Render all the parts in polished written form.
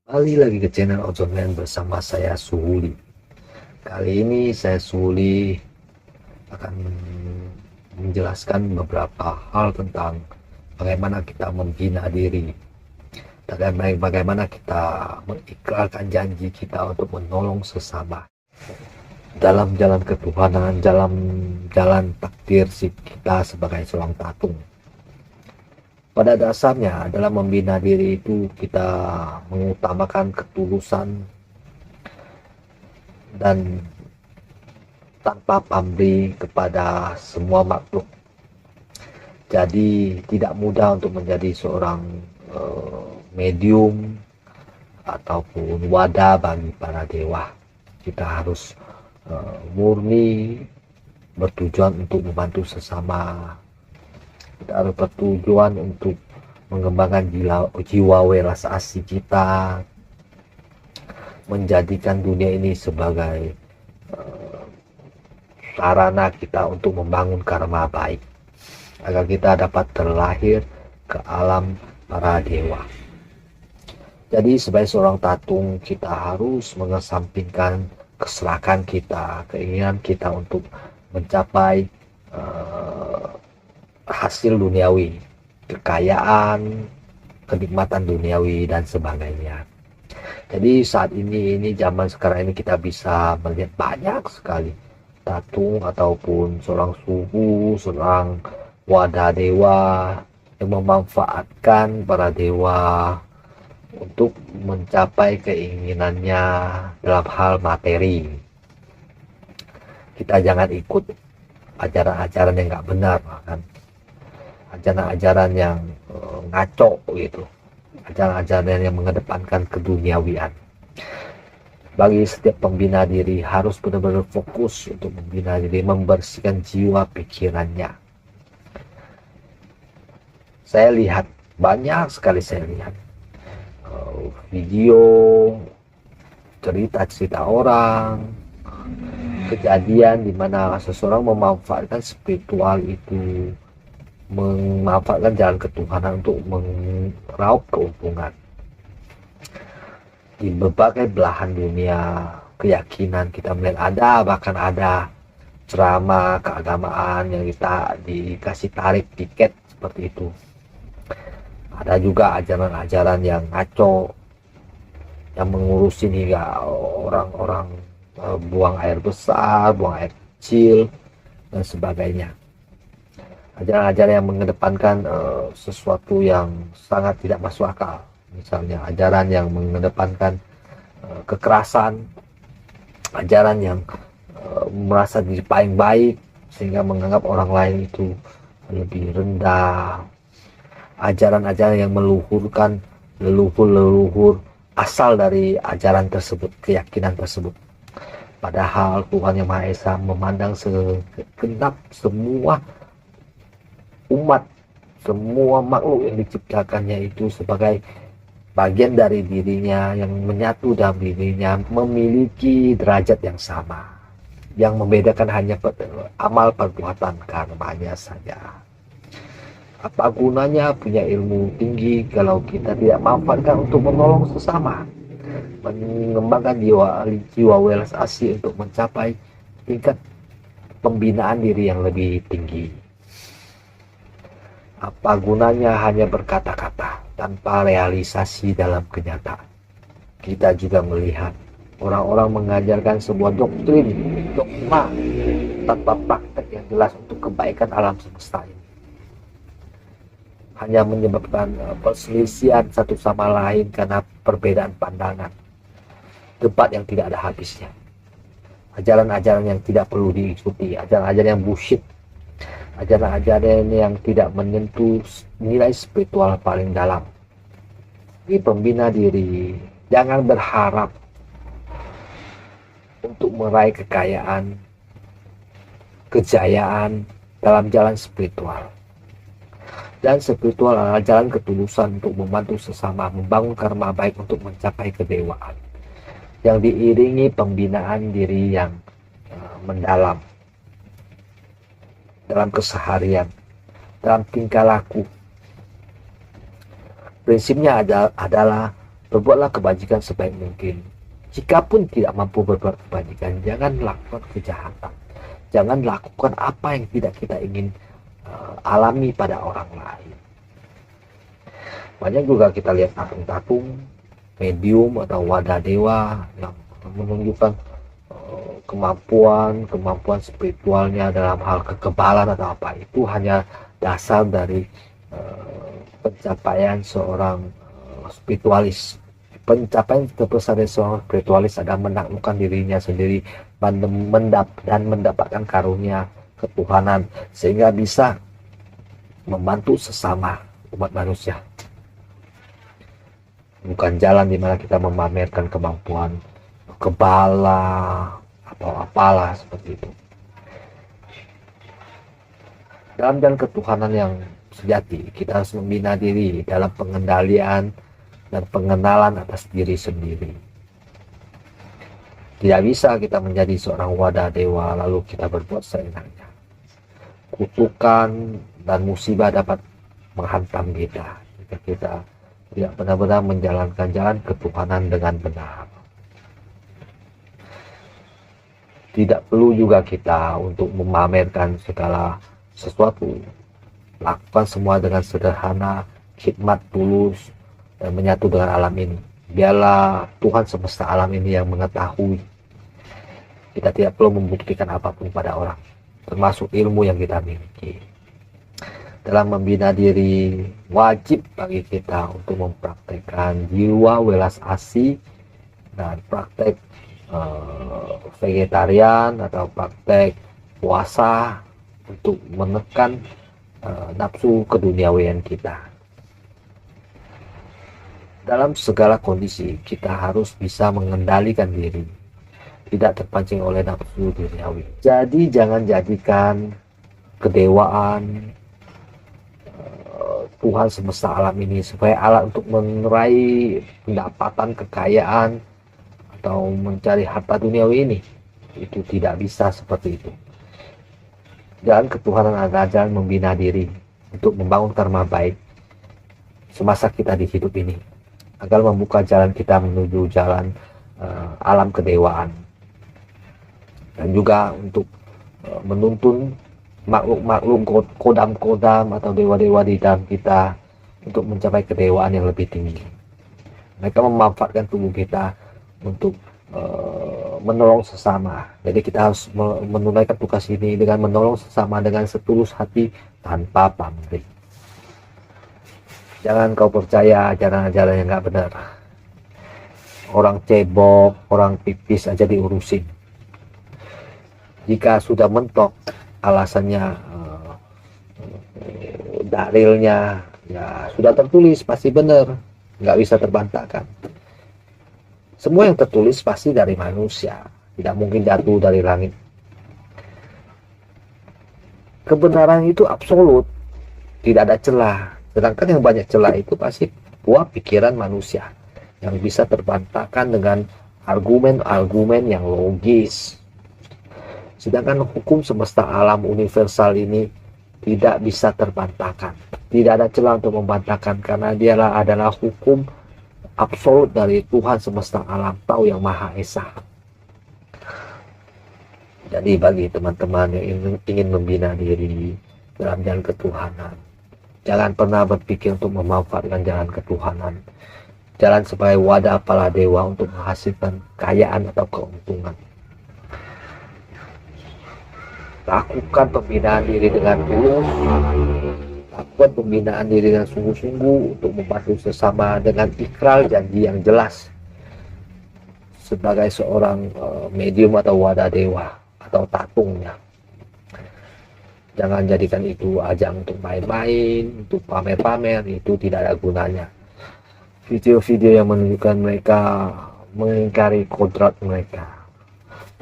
Kembali lagi ke channel Ozonman bersama saya Suhuli. Kali ini saya Suhuli akan menjelaskan beberapa hal tentang bagaimana kita membina diri dan bagaimana kita mengikrarkan janji kita untuk menolong sesama dalam jalan ketuhanan, dalam jalan takdir si kita sebagai seorang tatung. Pada dasarnya dalam membina diri itu kita mengutamakan ketulusan dan tanpa pamrih kepada semua makhluk. Jadi tidak mudah untuk menjadi seorang medium ataupun wadah bagi para dewa. Kita harus murni bertujuan untuk membantu sesama. Kita harus bertujuan untuk mengembangkan jiwa welas asih kita, menjadikan dunia ini sebagai sarana kita untuk membangun karma baik agar kita dapat terlahir ke alam para dewa. Jadi sebagai seorang tatung kita harus mengesampingkan keserakan kita, keinginan kita untuk mencapai hasil duniawi, kekayaan, kenikmatan duniawi dan sebagainya. Jadi saat ini zaman sekarang ini kita bisa melihat banyak sekali tatung ataupun seorang suhu, seorang wadah dewa yang memanfaatkan para dewa untuk mencapai keinginannya dalam hal materi. Kita jangan ikut ajaran-ajaran yang nggak benar, kan? Ajaran-ajaran yang ngaco gitu, ajaran-ajaran yang mengedepankan keduniawian. Bagi setiap pembina diri harus benar-benar fokus untuk membina diri, membersihkan jiwa pikirannya. Saya lihat banyak sekali, saya lihat video cerita-cerita orang, kejadian di mana seseorang memanfaatkan spiritual itu, memanfaatkan jalan ketuhanan untuk meraup keuntungan di berbagai belahan dunia. Keyakinan kita melihat bahkan ada ceramah keagamaan yang kita dikasih tarik tiket seperti itu. Ada juga ajaran-ajaran yang ngaco, yang mengurusin hingga orang-orang buang air besar, buang air kecil dan sebagainya. Ajaran-ajaran yang mengedepankan sesuatu yang sangat tidak masuk akal. Misalnya ajaran yang mengedepankan kekerasan, ajaran yang merasa diri paling baik sehingga menganggap orang lain itu lebih rendah, ajaran-ajaran yang meluhurkan leluhur-leluhur asal dari ajaran tersebut, keyakinan tersebut. Padahal Tuhan Yang Maha Esa memandang segenap semua umat, semua makhluk yang diciptakannya itu sebagai bagian dari dirinya yang menyatu dalam dirinya, memiliki derajat yang sama. Yang membedakan hanya amal perbuatan karmanya saja. Apa gunanya punya ilmu tinggi kalau kita tidak manfaatkan untuk menolong sesama, mengembangkan jiwa welas asih untuk mencapai tingkat pembinaan diri yang lebih tinggi. Apa gunanya hanya berkata-kata tanpa realisasi dalam kenyataan? Kita juga melihat orang-orang mengajarkan sebuah doktrin, dogma tanpa praktek yang jelas untuk kebaikan alam semesta ini. Hanya menyebabkan perselisihan satu sama lain karena perbedaan pandangan, debat yang tidak ada habisnya, ajaran-ajaran yang tidak perlu diikuti, ajaran-ajaran yang bullshit, ajaran-ajaran yang tidak menyentuh nilai spiritual paling dalam. Ini pembina diri, jangan berharap untuk meraih kekayaan, kejayaan dalam jalan spiritual. Dan spiritual adalah jalan ketulusan untuk membantu sesama, membangun karma baik untuk mencapai kedewaan, yang diiringi pembinaan diri yang mendalam dalam keseharian, dalam tingkah laku. Prinsipnya adalah Berbuatlah kebajikan sebaik mungkin. Jikapun tidak mampu berbuat kebajikan, jangan lakukan kejahatan. Jangan lakukan apa yang tidak kita ingin alami pada orang lain. Banyak juga kita lihat tatung-tatung, medium atau wadah dewa yang menunjukkan kemampuan spiritualnya dalam hal kekebalan atau apa. Itu hanya dasar dari pencapaian seorang spiritualis. Pencapaian terbesar dari seorang spiritualis adalah menaklukkan dirinya sendiri dan mendapatkan karunia ketuhanan sehingga bisa membantu sesama umat manusia. Bukan jalan dimana kita memamerkan kemampuan kebala atau apalah seperti itu. Dalam jalan ketuhanan yang sejati, kita harus membina diri dalam pengendalian dan pengenalan atas diri sendiri. Tidak bisa kita menjadi seorang wadah dewa lalu kita berbuat seenaknya. Kutukan dan musibah dapat menghantam kita jika kita tidak benar-benar menjalankan jalan ketuhanan dengan benar. Tidak perlu juga kita untuk memamerkan segala sesuatu. Lakukan semua dengan sederhana, khidmat tulus, dan menyatu dengan alam ini. Biarlah Tuhan semesta alam ini yang mengetahui. Kita tidak perlu membuktikan apapun pada orang, termasuk ilmu yang kita miliki. Dalam membina diri, wajib bagi kita untuk mempraktekkan jiwa welas asih dan praktek vegetarian atau praktek puasa untuk menekan nafsu keduniawian kita. Dalam segala kondisi kita harus bisa mengendalikan diri, tidak terpancing oleh nafsu duniawi. Jadi jangan jadikan kedewaan Tuhan semesta alam ini sebagai alat untuk meraih pendapatan, kekayaan, atau mencari harta duniawi ini. Itu tidak bisa seperti itu. Jalan ketuhanan adalah jalan membina diri untuk membangun karma baik semasa kita di hidup ini, agar membuka jalan kita menuju jalan alam kedewaan, dan juga untuk menuntun makhluk-makhluk kodam-kodam atau dewa-dewa di dalam kita untuk mencapai kedewaan yang lebih tinggi. Mereka memanfaatkan tubuh kita untuk menolong sesama. Jadi kita harus menunaikan tugas ini dengan menolong sesama dengan setulus hati tanpa pamrih. Jangan kau percaya ajaran-ajaran yang nggak benar. Orang cebok, orang pipis aja diurusin. Jika sudah mentok alasannya, dalilnya ya sudah tertulis, pasti benar, nggak bisa terbantahkan. Semua yang tertulis pasti dari manusia, tidak mungkin jatuh dari langit. Kebenaran itu absolut, tidak ada celah. Sedangkan yang banyak celah itu pasti buah pikiran manusia yang bisa terbantahkan dengan argumen-argumen yang logis. Sedangkan hukum semesta alam universal ini tidak bisa terbantahkan. Tidak ada celah untuk membantahkan karena dialah adalah hukum absolut dari Tuhan semesta alam tahu yang Maha Esa. Jadi bagi teman-teman yang ingin membina diri dalam jalan ketuhanan, jangan pernah berpikir untuk memanfaatkan jalan ketuhanan, jalan sebagai wadah para dewa untuk menghasilkan kekayaan atau keuntungan. Lakukan pembinaan diri dengan tulus, lakukan pembinaan diri dengan sungguh-sungguh untuk membantu sesama dengan ikrar janji yang jelas sebagai seorang medium atau wadah dewa atau tatungnya. Jangan jadikan itu ajang untuk main-main, untuk pamer-pamer, itu tidak ada gunanya. Video-video yang menunjukkan mereka mengingkari kodrat mereka,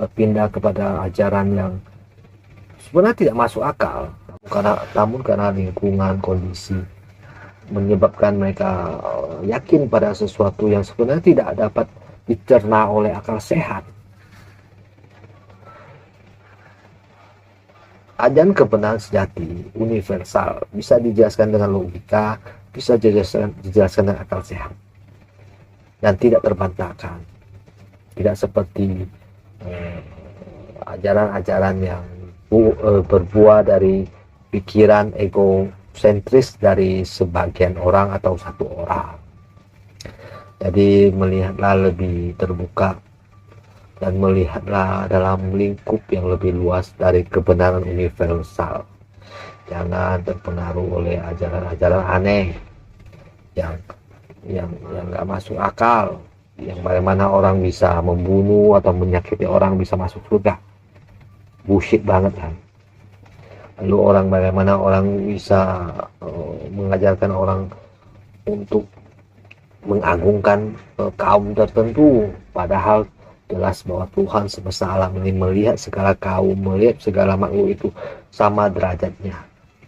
berpindah kepada ajaran yang sebenarnya tidak masuk akal, namun karena lingkungan, kondisi menyebabkan mereka yakin pada sesuatu yang sebenarnya tidak dapat dicerna oleh akal sehat. Ajaran kebenaran sejati universal bisa dijelaskan dengan logika, bisa dijelaskan dengan akal sehat. dan tidak terbantahkan, tidak seperti ajaran-ajaran yang berbuah dari pikiran egosentris dari sebagian orang atau satu orang. Jadi melihatlah lebih terbuka dan melihatlah dalam lingkup yang lebih luas dari kebenaran universal. Jangan terpengaruh oleh ajaran-ajaran aneh yang nggak masuk akal, yang bagaimana orang bisa membunuh atau menyakiti orang bisa masuk surga. Bullshit banget kan. Lalu bagaimana orang bisa mengajarkan orang untuk mengagungkan kaum tertentu, padahal jelas bahwa Tuhan semesta alam ini melihat segala kaum, melihat segala makhluk itu sama derajatnya,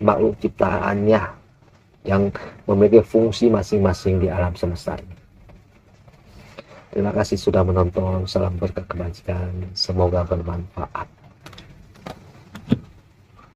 makhluk ciptaannya yang memiliki fungsi masing-masing di alam semesta ini. Terima kasih sudah menonton. Salam berkah kebajikan, semoga bermanfaat.